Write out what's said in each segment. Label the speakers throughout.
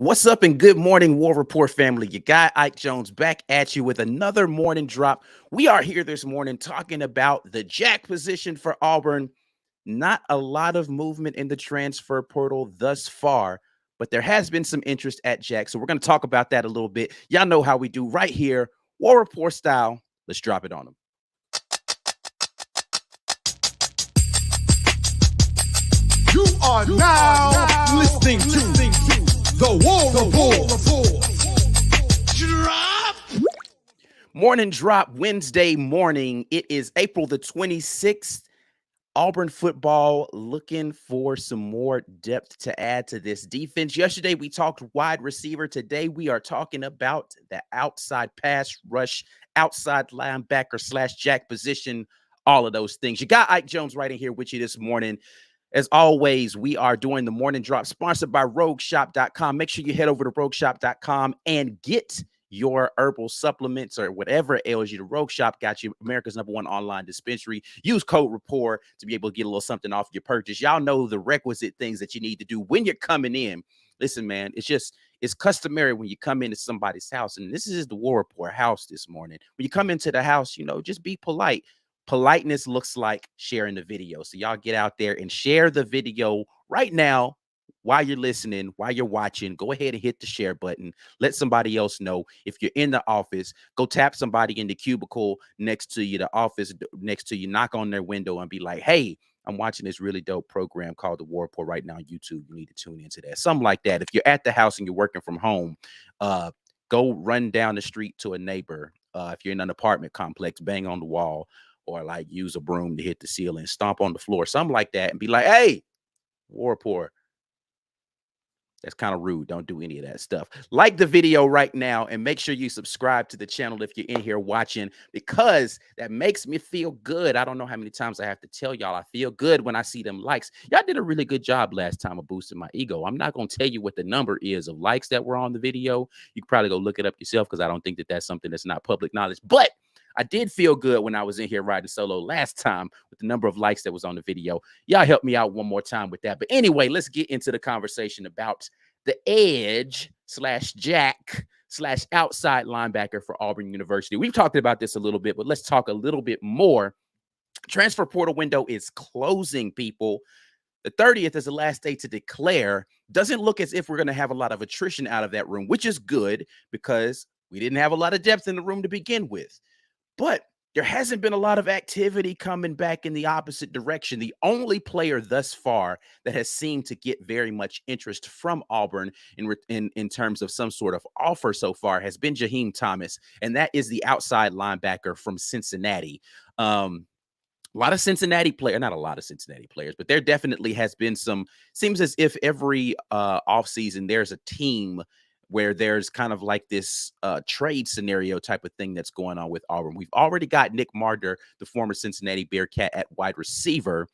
Speaker 1: What's up and good morning, War Report family? Your guy Ike Jones back at you with another morning drop. We are here this morning talking about the jack position for Auburn. Not a lot of movement in the transfer portal thus far, but there has been some interest at jack. So we're going to talk about that a little bit. Y'all know how we do right here, War Report style. Let's drop it on them.
Speaker 2: You are now listening to the War Report. Drop.
Speaker 1: Morning drop Wednesday morning. It is April the 26th. Auburn football looking for some more depth to add to this defense. Yesterday, we talked wide receiver. Today, we are talking about the outside pass rush, outside linebacker / jack position, all of those things. You got Ike Jones right in here with you this morning. As always, we are doing the morning drop sponsored by rogueshop.com. Make sure you head over to rogueshop.com and get your herbal supplements or whatever ails you. The Rogue Shop got you America's #1 online dispensary. Use code RAPPORT to be able to get a little something off your purchase. Y'all know the requisite things that you need to do when you're coming in. Listen, man, it's customary when you come into somebody's house, and this is the War Report house this morning. When you come into the house, just be polite. Politeness looks like sharing the video. So y'all get out there and share the video right now while you're listening, while you're watching. Go ahead and hit the share button. Let somebody else know. If you're in the office, go tap somebody in the cubicle next to you, the office next to you, knock on their window and be like, hey, I'm watching this really dope program called The War Report right now on YouTube. You need to tune into that. Something like that. If you're at the house and you're working from home, go run down the street to a neighbor. If you're in an apartment complex, bang on the wall, or like use a broom to hit the ceiling, stomp on the floor, something like that, and be like, hey, War Report. That's kind of rude. Don't do any of that stuff. Like the video right now and make sure you subscribe to the channel if you're in here watching, because that makes me feel good. I don't know how many times I have to tell y'all I feel good when I see them likes. Y'all did a really good job last time of boosting my ego. I'm not going to tell you what the number is of likes that were on the video. You can probably go look it up yourself because I don't think that that's something that's not public knowledge. But I did feel good when I was in here riding solo last time with the number of likes that was on the video. Y'all help me out one more time with that. But anyway, let's get into the conversation about the edge / jack / outside linebacker for Auburn University. We've talked about this a little bit, but let's talk a little bit more. Transfer portal window is closing, people. The 30th is the last day to declare. Doesn't look as if we're going to have a lot of attrition out of that room, which is good because we didn't have a lot of depth in the room to begin with. But there hasn't been a lot of activity coming back in the opposite direction. The only player thus far that has seemed to get very much interest from Auburn in terms of some sort of offer so far has been Jaheem Thomas, and that is the outside linebacker from Cincinnati. A lot of Cincinnati players, not a lot of Cincinnati players, but there definitely has been some, seems as if every offseason there's a team where there's kind of like this trade scenario type of thing that's going on with Auburn. We've already got Nick Marder, the former Cincinnati Bearcat, at wide receiver.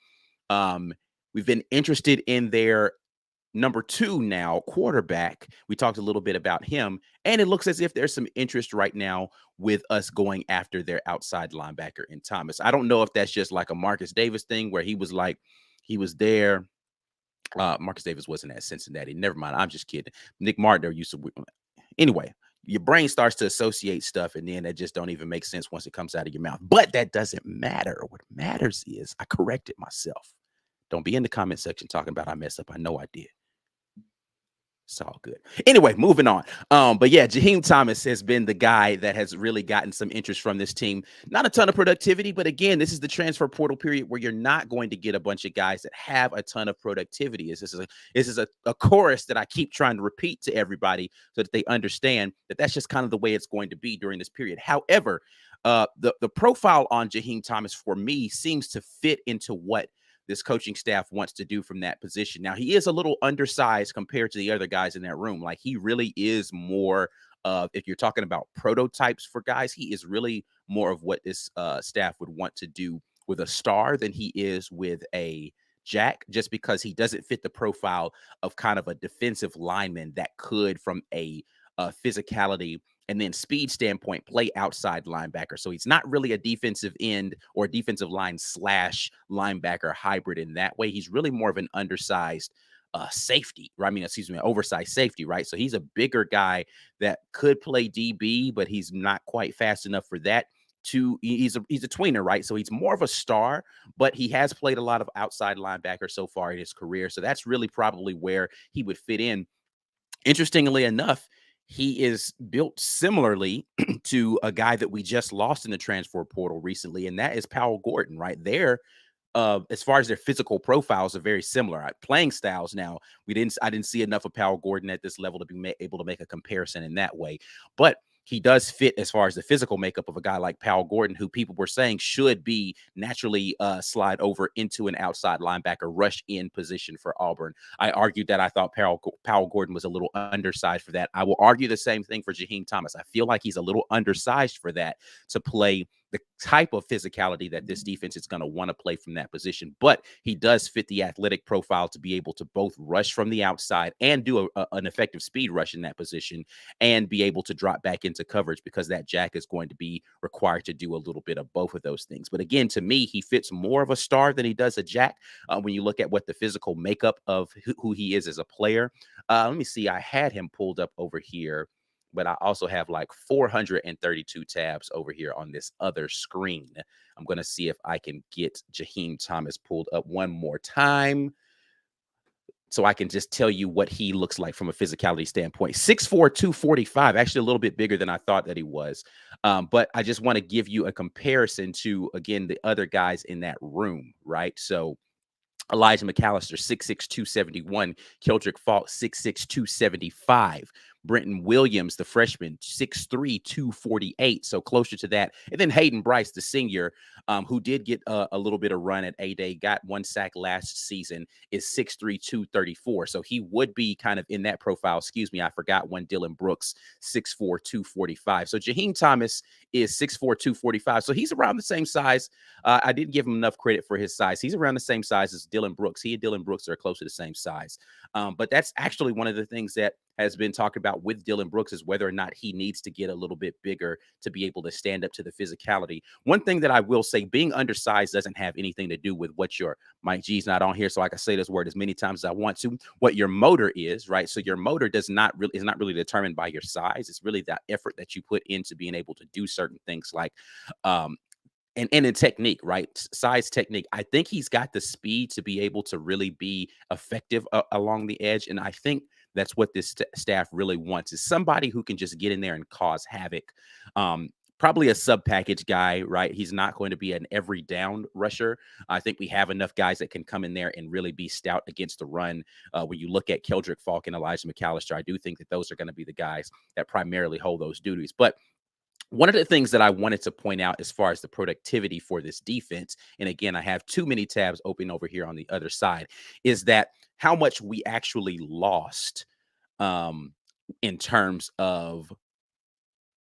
Speaker 1: We've been interested in their number 2 now, quarterback. We talked a little bit about him, and it looks as if there's some interest right now with us going after their outside linebacker in Thomas. I don't know if that's just like a Marcus Davis thing where he was there. Marcus Davis wasn't at Cincinnati. Never mind. I'm just kidding. Nick Martin used to. Anyway, your brain starts to associate stuff, and then that just don't even make sense once it comes out of your mouth. But that doesn't matter. What matters is I corrected myself. Don't be in the comment section talking about I messed up. I know I did. It's all good. Anyway, moving on. But yeah, Jaheem Thomas has been the guy that has really gotten some interest from this team. Not a ton of productivity, but again, this is the transfer portal period where you're not going to get a bunch of guys that have a ton of productivity. This is a chorus that I keep trying to repeat to everybody so that they understand that that's just kind of the way it's going to be during this period. However, the profile on Jaheem Thomas for me seems to fit into what this coaching staff wants to do from that position. Now, he is a little undersized compared to the other guys in that room. Like, he really is more of, if you're talking about prototypes for guys, he is really more of what this staff would want to do with a star than he is with a jack, just because he doesn't fit the profile of kind of a defensive lineman that could, from a physicality and then speed standpoint, play outside linebacker. So he's not really a defensive end or defensive line / linebacker hybrid in that way. He's really more of an undersized safety, right? I mean, excuse me, oversized safety, right? So he's a bigger guy that could play DB, but he's not quite fast enough for that. He's a tweener, right? So he's more of a star, but he has played a lot of outside linebacker so far in his career. So that's really probably where he would fit in. Interestingly enough, he is built similarly to a guy that we just lost in the transfer portal recently, and that is Powell Gordon, right? There, as far as their physical profiles are very similar. Playing styles now, I didn't see enough of Powell Gordon at this level to be able to make a comparison in that way, but he does fit as far as the physical makeup of a guy like Powell Gordon, who people were saying should be naturally slide over into an outside linebacker rush in position for Auburn. I argued that I thought Powell Gordon was a little undersized for that. I will argue the same thing for Jaheem Thomas. I feel like he's a little undersized for that, to play the type of physicality that this defense is going to want to play from that position. But he does fit the athletic profile to be able to both rush from the outside and do an effective speed rush in that position, and be able to drop back into coverage, because that jack is going to be required to do a little bit of both of those things. But again, to me, he fits more of a star than he does a jack when you look at what the physical makeup of who he is as a player. Let me see. I had him pulled up over here, but I also have like 432 tabs over here on this other screen. I'm going to see if I can get Jaheem Thomas pulled up one more time, so I can just tell you what he looks like from a physicality standpoint. 6'4", 245, actually a little bit bigger than I thought that he was. But I just want to give you a comparison to, again, the other guys in that room, right? So Elijah McAllister, 6'6", 271. Keldrick Falk, 6'6", 275. Brenton Williams, the freshman, 6'3", 248. So closer to that. And then Hayden Bryce, the senior, who did get a little bit of run at A-Day, got one sack last season, is 6'3", 234. So he would be kind of in that profile. Excuse me, I forgot one. Dylan Brooks, 6'4", 245. So Jaheem Thomas is 6'4", 245. So he's around the same size. I didn't give him enough credit for his size. He's around the same size as Dylan Brooks. He and Dylan Brooks are close to the same size. But that's actually one of the things that has been talked about with Dylan Brooks, is whether or not he needs to get a little bit bigger to be able to stand up to the physicality. One thing that I will say, being undersized doesn't have anything to do with what your Mike G's not on here, so I can say this word as many times as I want to. What your motor is, right? So your motor is not really determined by your size. It's really that effort that you put into being able to do certain things, like and in technique, right? Size, technique. I think he's got the speed to be able to really be effective along the edge. And I think that's what this staff really wants, is somebody who can just get in there and cause havoc. Probably a sub package guy, right? He's not going to be an every down rusher. I think we have enough guys that can come in there and really be stout against the run. When you look at Keldrick Falk and Elijah McAllister, I do think that those are going to be the guys that primarily hold those duties. But one of the things that I wanted to point out as far as the productivity for this defense, and again, I have too many tabs open over here on the other side, is that how much we actually lost in terms of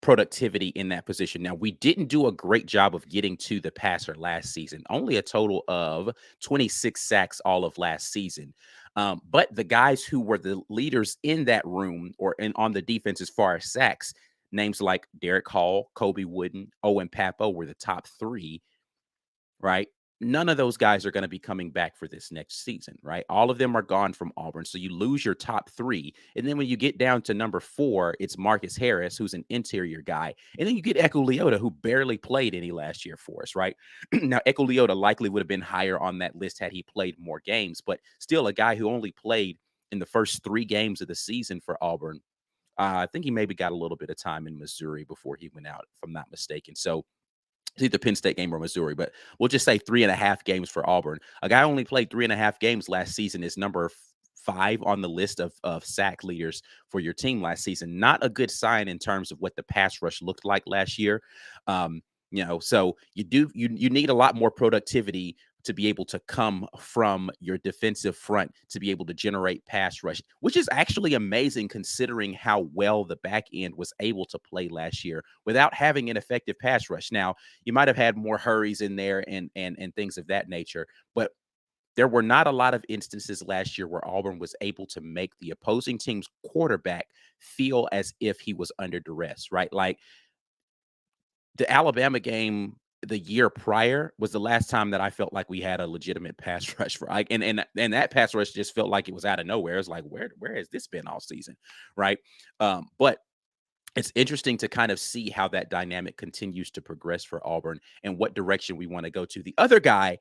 Speaker 1: productivity in that position. Now, we didn't do a great job of getting to the passer last season, only a total of 26 sacks all of last season. But the guys who were the leaders in that room on the defense as far as sacks, names like Derek Hall, Kobe Wooden, Owen Papo were the top three, right? None of those guys are going to be coming back for this next season, right? All of them are gone from Auburn. So you lose your top three. And then when you get down to number 4, it's Marcus Harris, who's an interior guy. And then you get Echo Leota, who barely played any last year for us, right? Now, Echo Leota likely would have been higher on that list had he played more games, but still a guy who only played in the first 3 games of the season for Auburn. I think he maybe got a little bit of time in Missouri before he went out, if I'm not mistaken. So it's either Penn State game or Missouri, but we'll just say 3.5 games for Auburn. A guy only played 3.5 games last season is number 5 on the list of sack leaders for your team last season. Not a good sign in terms of what the pass rush looked like last year. So you need a lot more productivity to be able to come from your defensive front to be able to generate pass rush, which is actually amazing considering how well the back end was able to play last year without having an effective pass rush. Now, you might have had more hurries in there and things of that nature, but there were not a lot of instances last year where Auburn was able to make the opposing team's quarterback feel as if he was under duress, right? Like the Alabama game, the year prior was the last time that I felt like we had a legitimate pass rush for and that pass rush just felt like it was out of nowhere. It's like where has this been all season, right? But it's interesting to kind of see how that dynamic continues to progress for Auburn and what direction we want to go to. The other guy,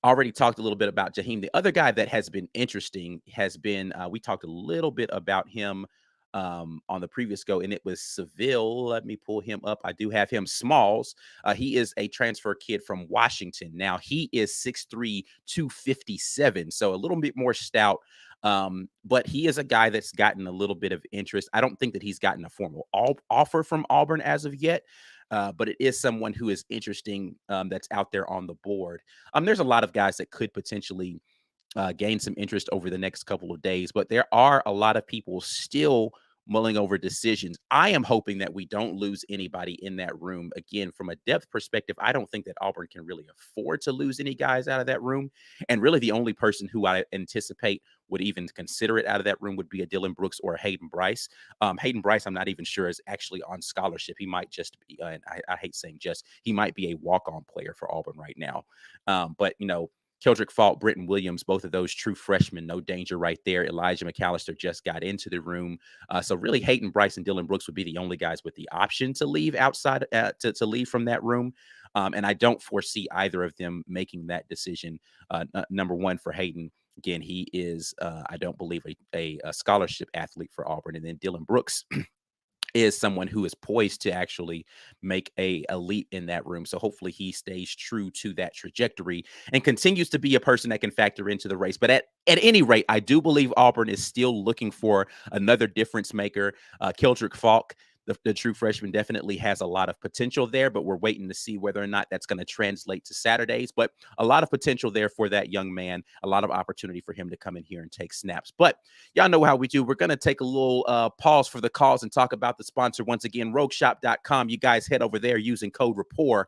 Speaker 1: already talked a little bit about Jaheem. The other guy that has been interesting has been, we talked a little bit about him on the previous go, and it was Seville. Let me pull him up. I do have him. Smalls. He is a transfer kid from Washington. Now, he is 6'3", 257, so a little bit more stout. But he is a guy that's gotten a little bit of interest. I don't think that he's gotten a formal offer from Auburn as of yet, but it is someone who is interesting, that's out there on the board. There's a lot of guys that could potentially gain some interest over the next couple of days, but there are a lot of people still mulling over decisions. I am hoping that we don't lose anybody in that room. Again, from a depth perspective, I don't think that Auburn can really afford to lose any guys out of that room. And really, the only person who I anticipate would even consider it out of that room would be a Dylan Brooks or a Hayden Bryce. Hayden Bryce, I'm not even sure is actually on scholarship. He might just be, and I hate saying just, he might be a walk-on player for Auburn right now. But, Keldrick Fault, Britton Williams, both of those true freshmen, no danger right there. Elijah McAllister just got into the room. So really Hayden Bryce and Dylan Brooks would be the only guys with the option to leave outside, to leave from that room. And I don't foresee either of them making that decision. Number one, for Hayden, again, he is, I don't believe, a scholarship athlete for Auburn. And then Dylan Brooks is someone who is poised to actually make a leap in that room. So hopefully he stays true to that trajectory and continues to be a person that can factor into the race. But at any rate, I do believe Auburn is still looking for another difference maker. Keldrick Falk, the true freshman, definitely has a lot of potential there, but we're waiting to see whether or not that's going to translate to Saturdays. But a lot of potential there for that young man, a lot of opportunity for him to come in here and take snaps. But y'all know how we do. We're going to take a little pause for the calls and talk about the sponsor once again, rogueshop.com. You guys head over there using code rapport.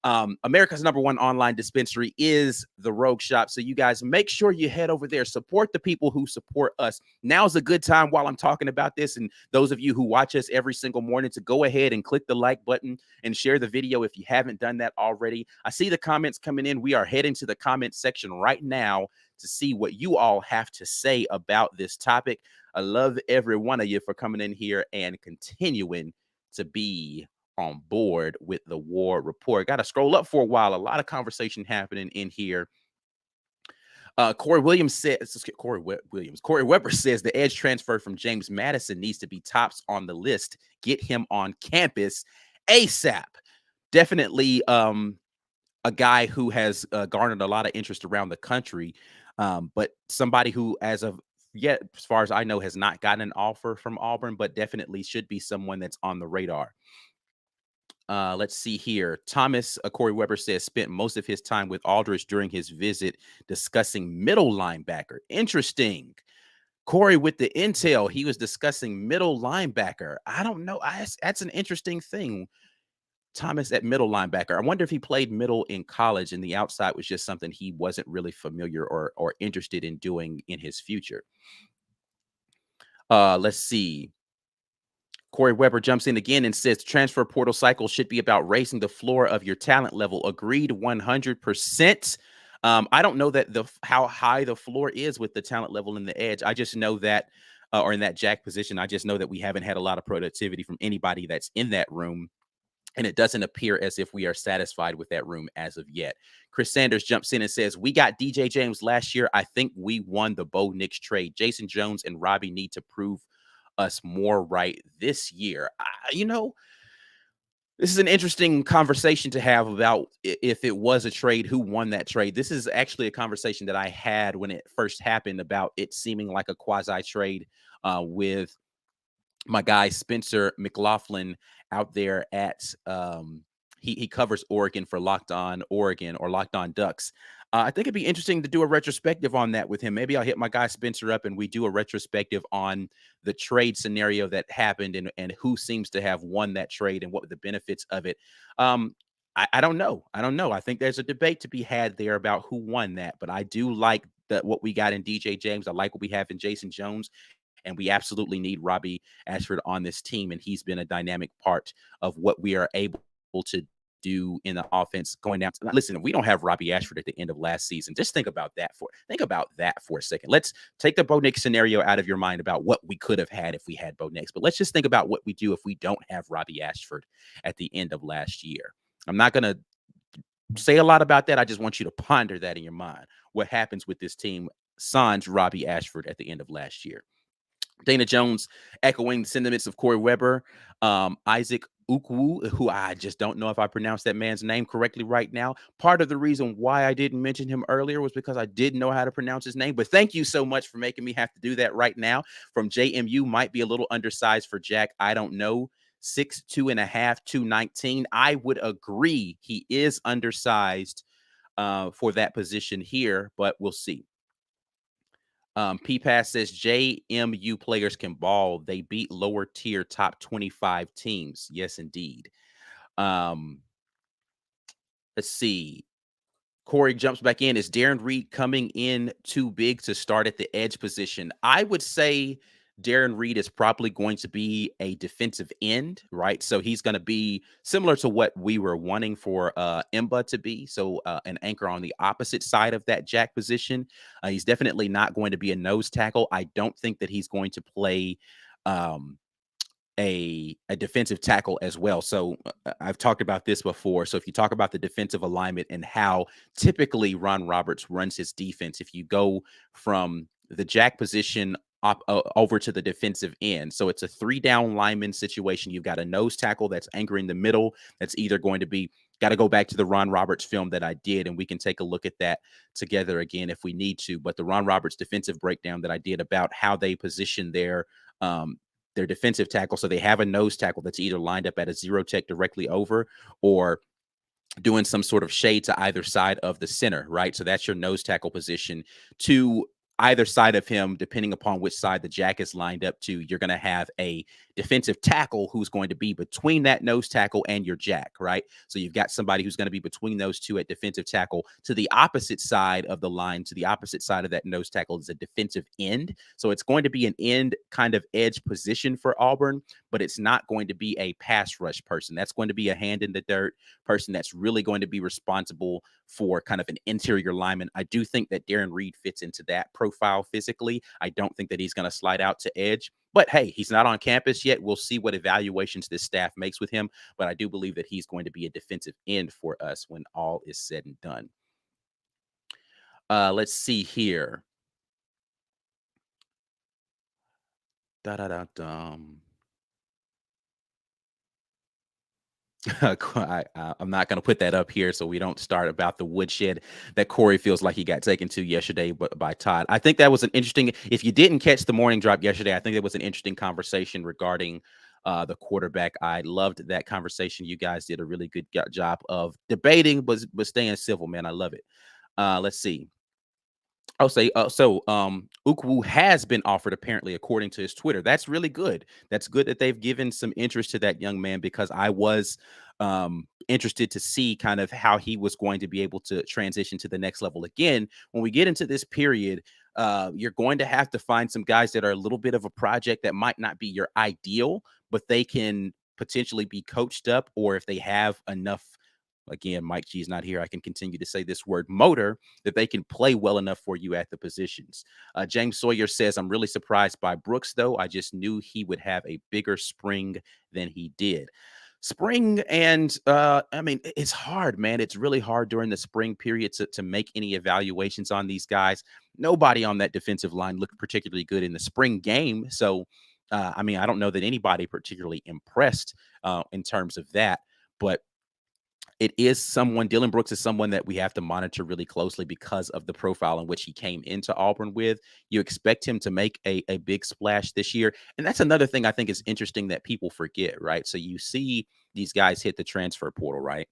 Speaker 1: America's #1 online dispensary is the Rogue Shop. So you guys make sure you head over there, support the people who support us. Now's a good time while I'm talking about this. And those of you who watch us every single morning to go ahead and click the like button and share the video if you haven't done that already. I see the comments coming in. We are heading to the comment section right now to see what you all have to say about this topic. I love every one of you for coming in here and continuing to be on board with the War Report. Got to scroll up for a while. A lot of conversation happening in here. Corey Weber says the edge transfer from James Madison needs to be tops on the list. Get him on campus ASAP. Definitely a guy who has garnered a lot of interest around the country, but somebody who, as of yet, as far as I know, has not gotten an offer from Auburn, but definitely should be someone that's on the radar. Let's see here. Thomas, Corey Weber says, spent most of his time with Aldridge during his visit discussing middle linebacker. Interesting. Corey with the intel, he was discussing middle linebacker. I don't know. That's an interesting thing. Thomas at middle linebacker. I wonder if he played middle in college and the outside was just something he wasn't really familiar or interested in doing in his future. Let's see. Corey Weber jumps in again and says the transfer portal cycle should be about raising the floor of your talent level. Agreed 100%. I don't know that how high the floor is with the talent level in the edge. I just know that, or in that jack position, I just know that we haven't had a lot of productivity from anybody that's in that room. And it doesn't appear as if we are satisfied with that room as of yet. Chris Sanders jumps in and says, we got DJ James last year. I think we won the Bo Nix trade. Jason Jones and Robbie need to prove us more right this year. This is an interesting conversation to have about if it was a trade, who won that trade. This is actually a conversation that I had when it first happened about it seeming like a quasi trade with my guy Spencer McLaughlin out there at he covers Oregon for Locked On Oregon or Locked On Ducks. I think it'd be interesting to do a retrospective on that with him. Maybe I'll hit my guy Spencer up and we do a retrospective on the trade scenario that happened and who seems to have won that trade and what were the benefits of it. I don't know. I think there's a debate to be had there about who won that, but I do like what we got in DJ James. I like what we have in Jason Jones. And we absolutely need Robbie Ashford on this team. And he's been a dynamic part of what we are able to do in the offense going down. Listen, if we don't have Robbie Ashford at the end of last season, just think about that for a second. Let's take the Bo Nix scenario out of your mind about what we could have had if we had Bo Nix, but let's just think about what we do if we don't have Robbie Ashford at the end of last year. I'm not going to say a lot about that. I just want you to ponder that in your mind. What happens with this team sans Robbie Ashford at the end of last year? Dana Jones echoing the sentiments of Corey Weber, Isaac Ukwu, who I just don't know if I pronounced that man's name correctly right now. Part of the reason why I didn't mention him earlier was because I didn't know how to pronounce his name. But thank you so much for making me have to do that right now. From JMU, might be a little undersized for Jack. I don't know. 6'2 and a half, 219. I would agree he is undersized for that position here, but we'll see. P-Pass says JMU players can ball. They beat lower tier top 25 teams. Yes, indeed. Let's see. Corey jumps back in. Is Darren Reed coming in too big to start at the edge position? I would say Darren Reed is probably going to be a defensive end, right? So he's going to be similar to what we were wanting for Emba to be. So an anchor on the opposite side of that jack position. He's definitely not going to be a nose tackle. I don't think that he's going to play a defensive tackle as well. So I've talked about this before. So if you talk about the defensive alignment and how typically Ron Roberts runs his defense, if you go from the jack position over to the defensive end. So it's a 3-down lineman situation. You've got a nose tackle that's anchoring the middle. That's either going to be, got to go back to the Ron Roberts film that I did, and we can take a look at that together again if we need to. But the Ron Roberts defensive breakdown that I did about how they position their defensive tackle. So they have a nose tackle that's either lined up at a zero tech directly over or doing some sort of shade to either side of the center, right? So that's your nose tackle position. To either side of him, depending upon which side the jack is lined up to, you're going to have a defensive tackle who's going to be between that nose tackle and your jack, right? So you've got somebody who's going to be between those two at defensive tackle. To the opposite side of the line, to the opposite side of that nose tackle is a defensive end. So it's going to be an end kind of edge position for Auburn, but it's not going to be a pass rush person. That's going to be a hand in the dirt person that's really going to be responsible for kind of an interior lineman. I do think that Darren Reed fits into that profile physically. I don't think that he's going to slide out to edge. But hey, he's not on campus yet. We'll see what evaluations this staff makes with him. But I do believe that he's going to be a defensive end for us when all is said and done. Let's see here. I'm not going to put that up here so we don't start about the woodshed that Corey feels like he got taken to yesterday by Todd. I think that was an interesting, if you didn't catch the morning drop yesterday, I think it was an interesting conversation regarding the quarterback. I loved that conversation. You guys did a really good job of debating, but staying civil, man. I love it. Let's see. I'll say, Ukwu has been offered, apparently, according to his Twitter. That's really good. That's good that they've given some interest to that young man, because I was interested to see kind of how he was going to be able to transition to the next level. Again, when we get into this period, you're going to have to find some guys that are a little bit of a project that might not be your ideal, but they can potentially be coached up, or if they have enough, again, Mike G is not here, I can continue to say this word, motor, that they can play well enough for you at the positions. James Sawyer says, I'm really surprised by Brooks, though. I just knew he would have a bigger spring than he did. Spring, and I mean, it's hard, man. It's really hard during the spring period to make any evaluations on these guys. Nobody on that defensive line looked particularly good in the spring game. So, I mean, I don't know that anybody particularly impressed in terms of that, but it is someone, Dylan Brooks is someone that we have to monitor really closely because of the profile in which he came into Auburn with. You expect him to make a big splash this year. And that's another thing I think is interesting that people forget, right? So you see these guys hit the transfer portal, right?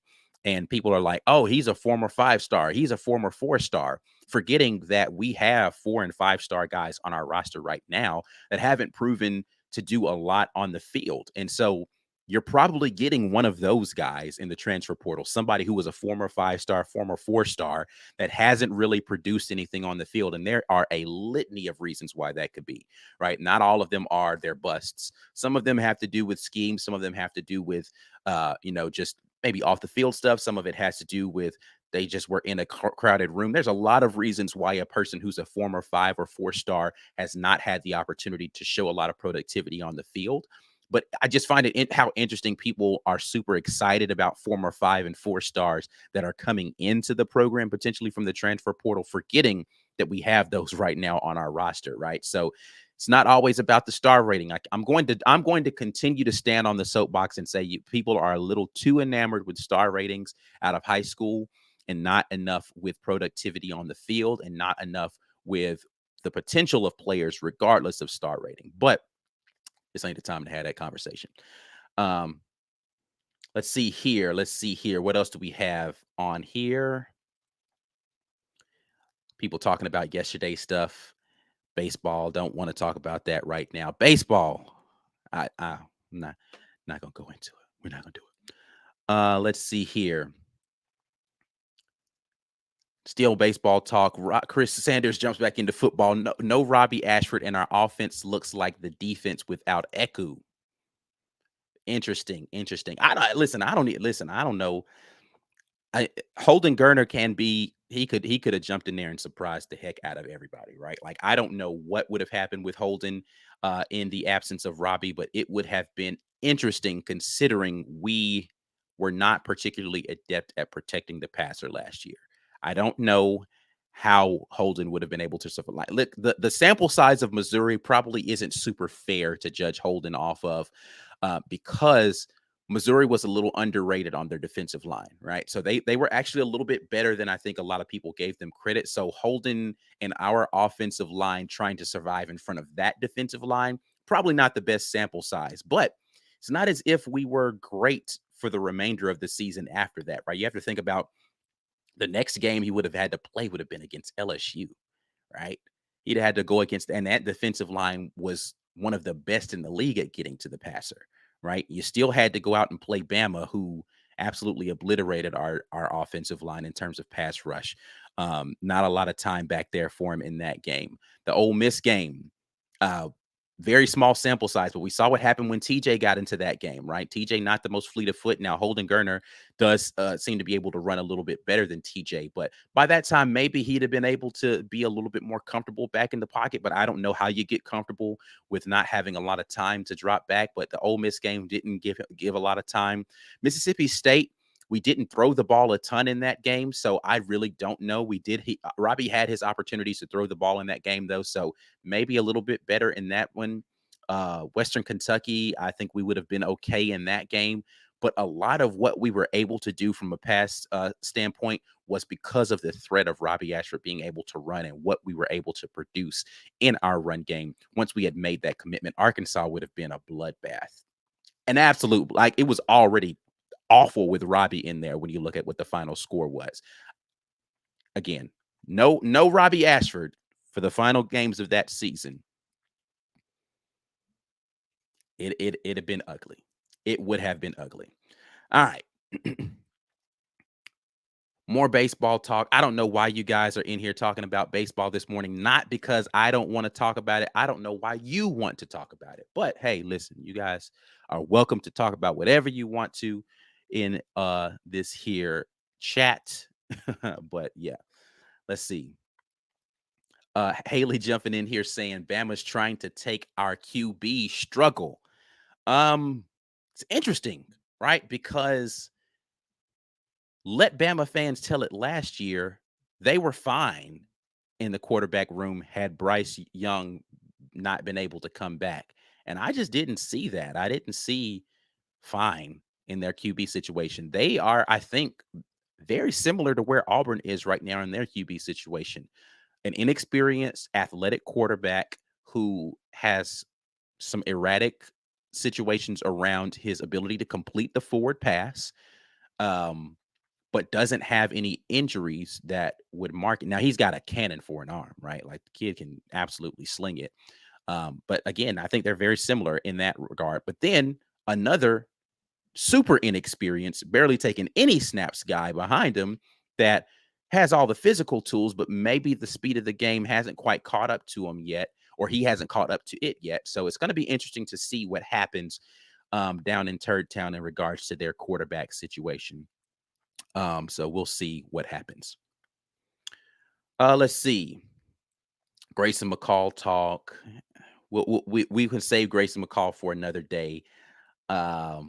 Speaker 1: And people are like, oh, he's a former 5-star. He's a former 4-star, forgetting that we have 4- and 5-star guys on our roster right now that haven't proven to do a lot on the field. And so you're probably getting one of those guys in the transfer portal, somebody who was a former 5-star, former 4-star that hasn't really produced anything on the field. And there are a litany of reasons why that could be, right? Not all of them are their busts. Some of them have to do with schemes. Some of them have to do with, just maybe off the field stuff. Some of it has to do with they just were in a crowded room. There's a lot of reasons why a person who's a former 5 or 4-star has not had the opportunity to show a lot of productivity on the field. But I just find it how interesting people are super excited about former 5 and 4 stars that are coming into the program potentially from the transfer portal, forgetting that we have those right now on our roster, right? So it's not always about the star rating. I'm going to continue to stand on the soapbox and say people are a little too enamored with star ratings out of high school and not enough with productivity on the field and not enough with the potential of players regardless of star rating. But this ain't the time to have that conversation. Let's see here. What else do we have on here? People talking about yesterday's stuff. Baseball. Don't want to talk about that right now. Baseball. I'm not gonna go into it. We're not gonna do it. Let's see here. Still baseball talk. Chris Sanders jumps back into football. No Robbie Ashford, and our offense looks like the defense without Eku. Interesting. I don't know. Holden Gerner can be. He could have jumped in there and surprised the heck out of everybody, right? Like I don't know what would have happened with Holden in the absence of Robbie, but it would have been interesting considering we were not particularly adept at protecting the passer last year. I don't know how Holden would have been able to survive. Like, look, the sample size of Missouri probably isn't super fair to judge Holden off of because Missouri was a little underrated on their defensive line, right? So they were actually a little bit better than I think a lot of people gave them credit. So Holden and our offensive line trying to survive in front of that defensive line, probably not the best sample size, but it's not as if we were great for the remainder of the season after that, right? You have to think about the next game he would have had to play would have been against LSU, right? He'd had to go against, and that defensive line was one of the best in the league at getting to the passer, right? You still had to go out and play Bama, who absolutely obliterated our offensive line in terms of pass rush. Not a lot of time back there for him in that game. The Ole Miss game, very small sample size, but we saw what happened when TJ got into that game, right? TJ not the most fleet of foot. Now Holden Gerner does seem to be able to run a little bit better than TJ, but by that time maybe he'd have been able to be a little bit more comfortable back in the pocket. But I don't know how you get comfortable with not having a lot of time to drop back. But the Ole Miss game didn't give a lot of time. Mississippi State, we didn't throw the ball a ton in that game, so I really don't know. Robbie had his opportunities to throw the ball in that game, though, so maybe a little bit better in that one. Western Kentucky, I think we would have been okay in that game, but a lot of what we were able to do from a pass standpoint was because of the threat of Robbie Ashford being able to run and what we were able to produce in our run game. Once we had made that commitment, Arkansas would have been a bloodbath. An absolute, like, it was already awful with Robbie in there when you look at what the final score was. Again, no Robbie Ashford for the final games of that season. It'd have been ugly. It would have been ugly. All right. More baseball talk. I don't know why you guys are in here talking about baseball this morning. Not because I don't want to talk about it. I don't know why you want to talk about it. But hey, listen, you guys are welcome to talk about whatever you want to in this here chat. But yeah, let's see. Haley jumping in here saying Bama's trying to take our QB struggle. It's interesting, right? Because let Bama fans tell it last year, they were fine in the quarterback room had Bryce Young not been able to come back. And I just didn't see that. I didn't see fine in their QB situation. They are, I think, very similar to where Auburn is right now in their QB situation. An inexperienced athletic quarterback who has some erratic situations around his ability to complete the forward pass, but doesn't have any injuries that would mark it. Now, he's got a cannon for an arm, right? Like, the kid can absolutely sling it. But again, I think they're very similar in that regard. But then another super inexperienced, barely taking any snaps guy behind him that has all the physical tools, but maybe the speed of the game hasn't quite caught up to him yet, or he hasn't caught up to it yet. So it's going to be interesting to see what happens down in Turd Town in regards to their quarterback situation. So we'll see what happens. Let's see. Grayson McCall talk. We can save Grayson McCall for another day. I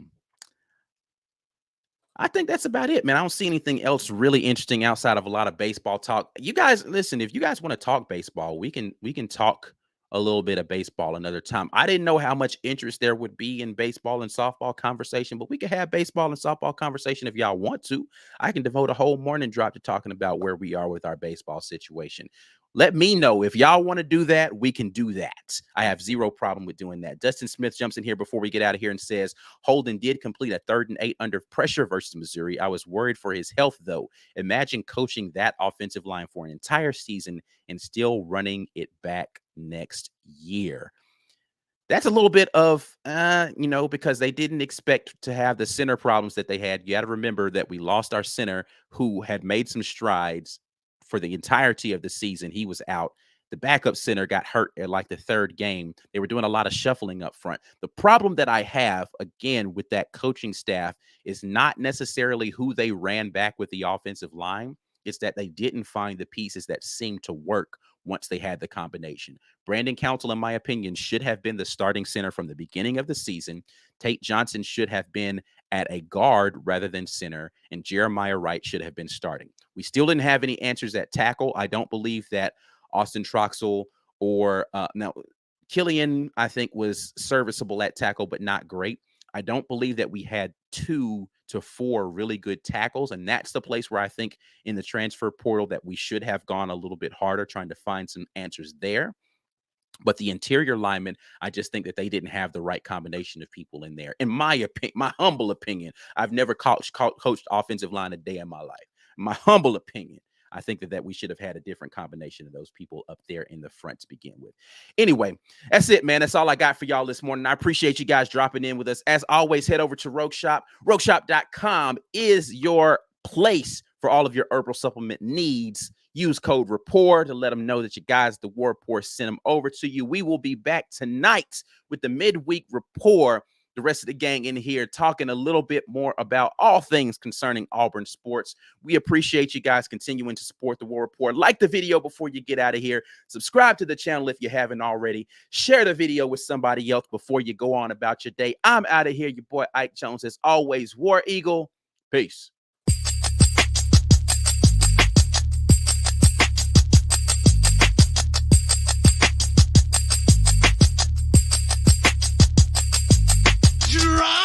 Speaker 1: think that's about it, man. I don't see anything else really interesting outside of a lot of baseball talk. You guys, listen, if you guys want to talk baseball, we can talk a little bit of baseball another time. I didn't know how much interest there would be in baseball and softball conversation, but we can have baseball and softball conversation if y'all want to. I can devote a whole morning drop to talking about where we are with our baseball situation. Let me know if y'all want to do that. We can do that. I have zero problem with doing that. Dustin Smith jumps in here before we get out of here and says, Holden did complete a 3rd and 8 under pressure versus Missouri. I was worried for his health, though. Imagine coaching that offensive line for an entire season and still running it back next year. That's a little bit of, because they didn't expect to have the center problems that they had. You got to remember that we lost our center who had made some strides for the entirety of the season. He was out. The backup center got hurt at like the 3rd game. They were doing a lot of shuffling up front. The problem that I have, again, with that coaching staff is not necessarily who they ran back with the offensive line. It's that they didn't find the pieces that seemed to work once they had the combination. Brandon Council, in my opinion, should have been the starting center from the beginning of the season. Tate Johnson should have been at a guard rather than center, and Jeremiah Wright should have been starting. We still didn't have any answers at tackle. I don't believe that Austin Troxell or now Killian, I think, was serviceable at tackle, but not great. I don't believe that we had 2 to 4 really good tackles, and that's the place where I think in the transfer portal that we should have gone a little bit harder trying to find some answers there. But the interior linemen, I just think that they didn't have the right combination of people in there. In my opinion, my humble opinion, I've never coached offensive line a day in my life. My humble opinion, I think that we should have had a different combination of those people up there in the front to begin with. Anyway, that's it, man. That's all I got for y'all this morning. I appreciate you guys dropping in with us. As always, head over to Rogue Shop. RogueShop.com is your place for all of your herbal supplement needs. Use code RAPPORT to let them know that you guys, the War Report, sent them over to you. We will be back tonight with the midweek report. The rest of the gang in here talking a little bit more about all things concerning Auburn sports. We appreciate you guys continuing to support the War Report. Like the video before you get out of here. Subscribe to the channel if you haven't already. Share the video with somebody else before you go on about your day. I'm out of here. Your boy Ike Jones, as always. War Eagle. Peace.
Speaker 2: Drop!